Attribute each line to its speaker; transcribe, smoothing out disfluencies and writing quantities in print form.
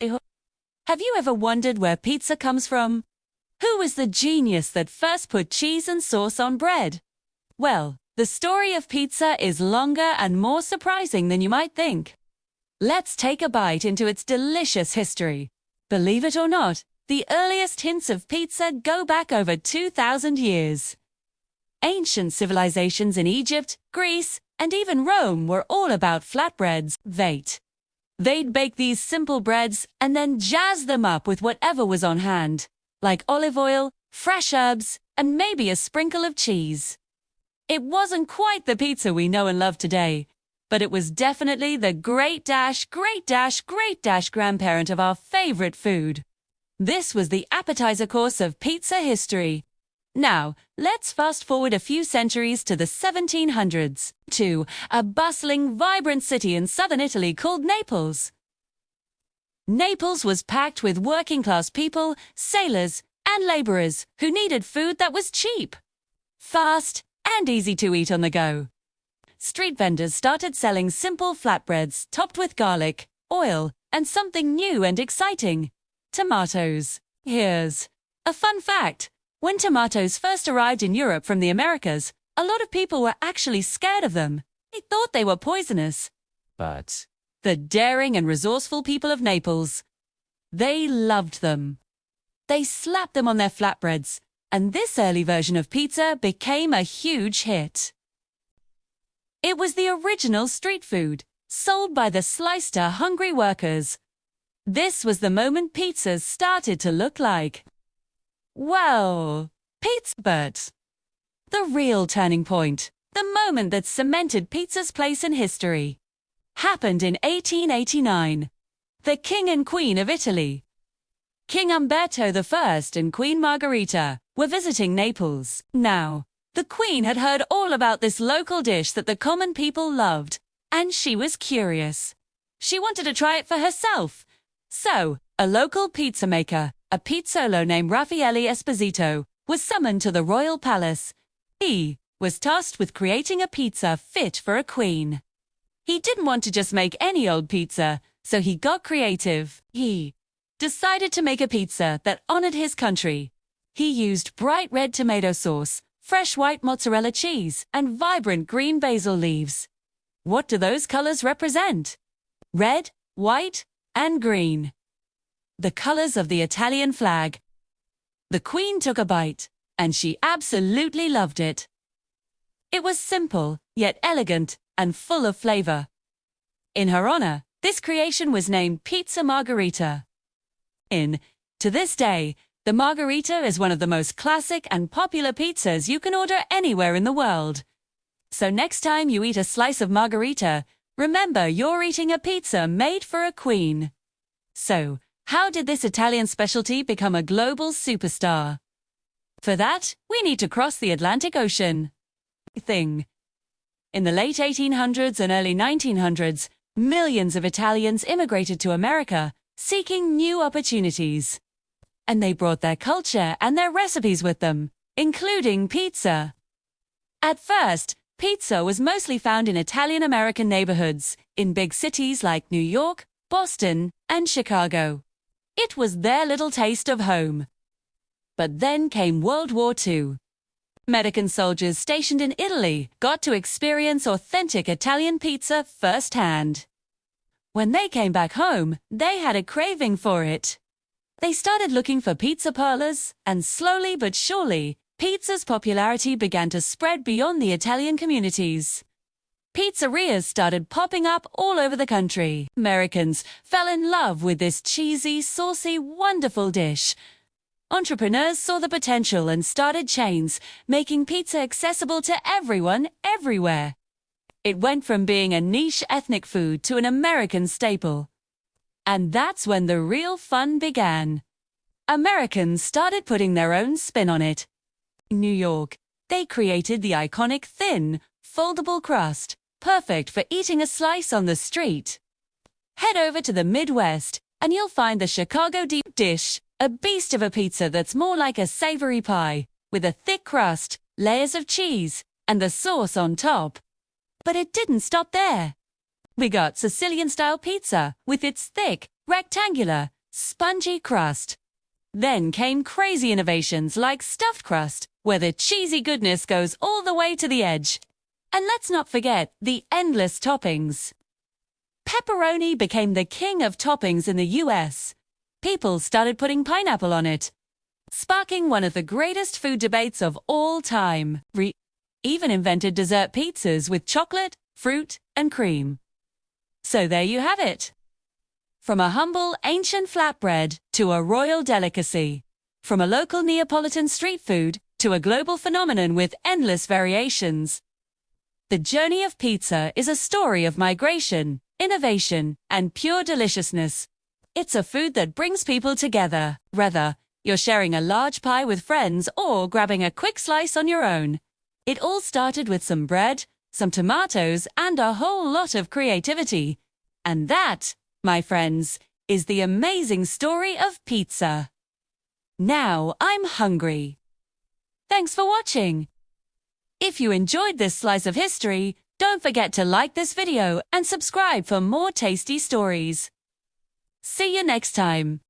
Speaker 1: Have you ever wondered where pizza comes from? Who was the genius that first put cheese and sauce on bread? Well, the story of pizza is longer and more surprising than you might think. Let's take a bite into its delicious history. Believe it or not, the earliest hints of pizza go back over 2,000 years. Ancient civilizations in Egypt, Greece, and even Rome were all about flatbreads. They'd bake these simple breads and then jazz them up with whatever was on hand, like olive oil, fresh herbs, and maybe a sprinkle of cheese. It wasn't quite the pizza we know and love today, but it was definitely the great grandparent of our favorite food. This was the appetizer course of pizza history. Now, let's fast forward a few centuries to the 1700s, to a bustling, vibrant city in southern Italy called Naples. Naples was packed with working-class people, sailors, and laborers who needed food that was cheap, fast, and easy to eat on the go. Street vendors started selling simple flatbreads topped with garlic, oil, and something new and exciting: tomatoes. Here's a fun fact. When tomatoes first arrived in Europe from the Americas, a lot of people were actually scared of them. They thought they were poisonous. But the daring and resourceful people of Naples, they loved them. They slapped them on their flatbreads, and this early version of pizza became a huge hit. It was the original street food, sold by the sliced to hungry workers. This was the moment pizzas started to look like, well, pizza. But the real turning point, the moment that cemented pizza's place in history, happened in 1889. The King and Queen of Italy, King Umberto I and Queen Margherita, were visiting Naples. Now, the Queen had heard all about this local dish that the common people loved, and she was curious. She wanted to try it for herself. So, a local pizza maker, a pizzolo named Raffaele Esposito, was summoned to the royal palace. He was tasked with creating a pizza fit for a queen. He didn't want to just make any old pizza, so he got creative. He decided to make a pizza that honored his country. He used bright red tomato sauce, fresh white mozzarella cheese, and vibrant green basil leaves. What do those colors represent? Red, white, and green. The colors of the Italian flag. The Queen took a bite, and she absolutely loved it. It was simple, yet elegant, and full of flavor. In her honor, this creation was named Pizza Margherita. To this day, the Margherita is one of the most classic and popular pizzas you can order anywhere in the world. So next time you eat a slice of Margherita, remember you're eating a pizza made for a queen. So, how did this Italian specialty become a global superstar? For that, we need to cross the Atlantic Ocean. In the late 1800s and early 1900s, millions of Italians immigrated to America, seeking new opportunities. And they brought their culture and their recipes with them, including pizza. At first, pizza was mostly found in Italian-American neighborhoods, in big cities like New York, Boston, and Chicago. It was their little taste of home. But then came World War II. American soldiers stationed in Italy got to experience authentic Italian pizza firsthand. When they came back home, they had a craving for it. They started looking for pizza parlors, and slowly but surely, pizza's popularity began to spread beyond the Italian communities. Pizzerias started popping up all over the country. Americans fell in love with this cheesy, saucy, wonderful dish. Entrepreneurs saw the potential and started chains, making pizza accessible to everyone, everywhere. It went from being a niche ethnic food to an American staple. And that's when the real fun began. Americans started putting their own spin on it. In New York, they created the iconic thin, foldable crust, perfect for eating a slice on the street. Head over to the Midwest, and you'll find the Chicago deep dish, a beast of a pizza that's more like a savory pie, with a thick crust, layers of cheese, and the sauce on top. But it didn't stop there. We got Sicilian-style pizza, with its thick, rectangular, spongy crust. Then came crazy innovations like stuffed crust, where the cheesy goodness goes all the way to the edge. And let's not forget the endless toppings. Pepperoni became the king of toppings in the US. People started putting pineapple on it, sparking one of the greatest food debates of all time. Even invented dessert pizzas with chocolate, fruit, and cream. So there you have it. From a humble, ancient flatbread to a royal delicacy. From a local Neapolitan street food to a global phenomenon with endless variations. The journey of pizza is a story of migration, innovation, and pure deliciousness. It's a food that brings people together, whether you're sharing a large pie with friends or grabbing a quick slice on your own. It all started with some bread, some tomatoes, and a whole lot of creativity. And that, my friends, is the amazing story of pizza. Now I'm hungry. Thanks for watching. If you enjoyed this slice of history, don't forget to like this video and subscribe for more tasty stories. See you next time.